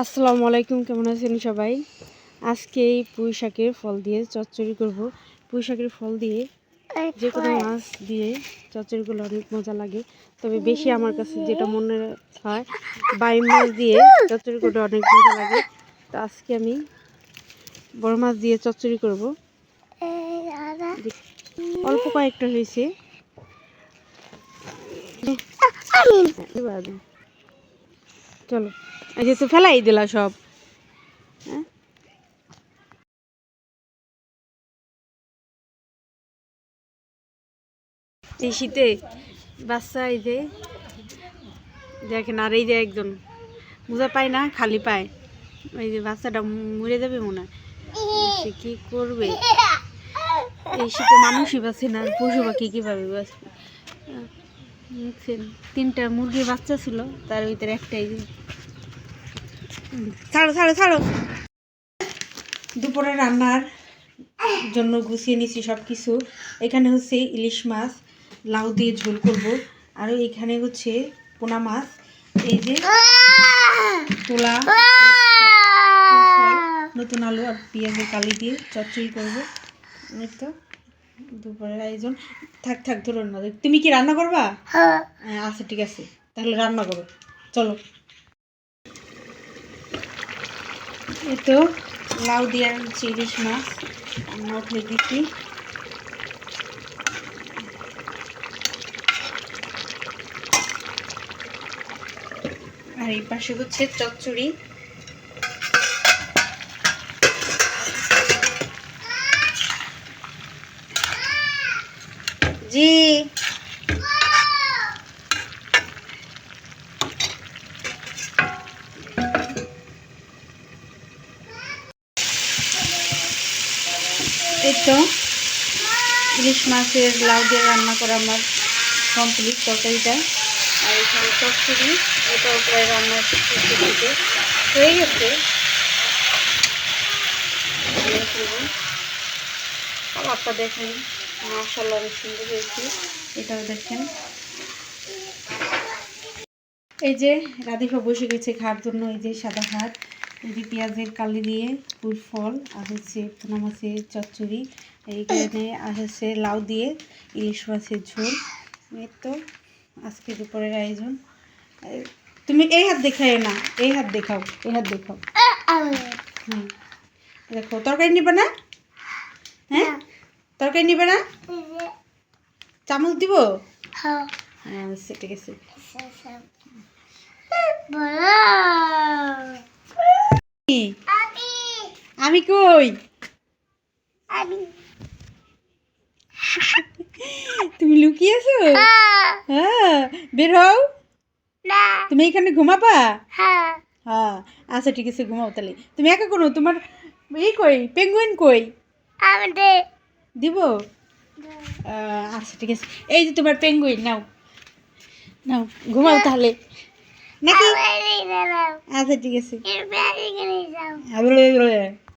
আসসালামু আলাইকুম, কেমন আছেন সবাই? আজকে এই পুঁই শাকের ফল দিয়ে চচ্চড়ি করব। পুঁই শাকের ফল দিয়ে যে কোনো মাছ দিয়ে চচ্চড়ি করলে অনেক মজা লাগে, তবে বেশি আমার কাছে যেটা মনে হয় বাইম মাছ দিয়ে চচ্চড়ি করলে অনেক মজা লাগে। তো আজকে আমি বড় মাছ দিয়ে চচ্চড়ি করব। অল্প কয়েকটা হয়েছে। চলো, এই যে তো ফেলাই দিলা সব। হ্যাঁ, এই শীতে বাচ্চা এই যে দেখেন, আর এই যে একজন মোজা পায় না, খালি পায়। এই যে বাচ্চাটা মরে যাবে মনে হয়, সে কি করবে? এই শীতে মানুষই বাঁচে না, পশু পাখি কীভাবে বাঁচবে? তিনটা মুরগির বাচ্চা ছিল, তার ভিতরে একটাই। ছাড়ো ছাড়ো ছাড়ো। দুপুরে রান্নার জন্য গুছিয়ে নিছি সব কিছু। এখানে হচ্ছে ইলিশ মাছ, লাউ দিয়ে ঝোল করব। আর এখানে হচ্ছে পোনা মাছ, এই যে তোলা নতুন আলু আর পেঁয়াজের কালি দিয়ে চচ্চড়ি করবো। এই তো দুপুরের আয়োজন। থাক থাক, ধরো না। তুমি কি রান্না করবা? আচ্ছা ঠিক আছে, তাহলে রান্না করো, চলো। এই তো লাউ দিয়ে হচ্ছে ইলিশ মাছ রান্না উঠে দিচ্ছি। আর এই পাশে হচ্ছে চচ্চড়ি। জি, এই তো ইলিশ মাছের লাউ দিয়ে রান্না করা আমার কমপ্লিট তরকারিটা। আর এখানে চচ্চড়ি, এটাও প্রায় রান্নার দিকে হয়ে গেছে। কালারটা দেখেন, মাশাআল্লাহ অনেক সুন্দর হয়েছে। এটাও দেখেন। এই যে রাধিকা বসে গেছে খাওয়ার জন্য। এই যে সাদা ভাত, এই যে পেঁয়াজের কালি দিয়ে পুঁই ফল, আর হচ্ছে পোনা মাছের চচ্চড়ি, এইখানে আর হচ্ছে লাউ দিয়ে ইলিশ মাছের ঝোল। এই তো আজকে দুপুরের আয়োজন। তুমি এই হাত দেখাই না, এই হাত দেখাও, এই হাত দেখাও। দেখো, তরকারি নিবে না? হ্যাঁ, তরকারি নিবে না? চামচ দিব? হ্যাঁ, আচ্ছা ঠিক আছে। আমি কই? তুমি লুকিয়েছো? হ্যাঁ, বের হও। তুমি এখানে ঘুমাবা? হ্যাঁ, আচ্ছা ঠিক আছে, ঘুমাও তাহলে। তুমি একা কোনো, তোমার এই কই, পেঙ্গুইন কই? দিব? আচ্ছা ঠিক আছে, এই যে তোমার পেঙ্গুইন, নাও নাও, ঘুমাও তাহলে নাকি? আচ্ছা ঠিক আছে।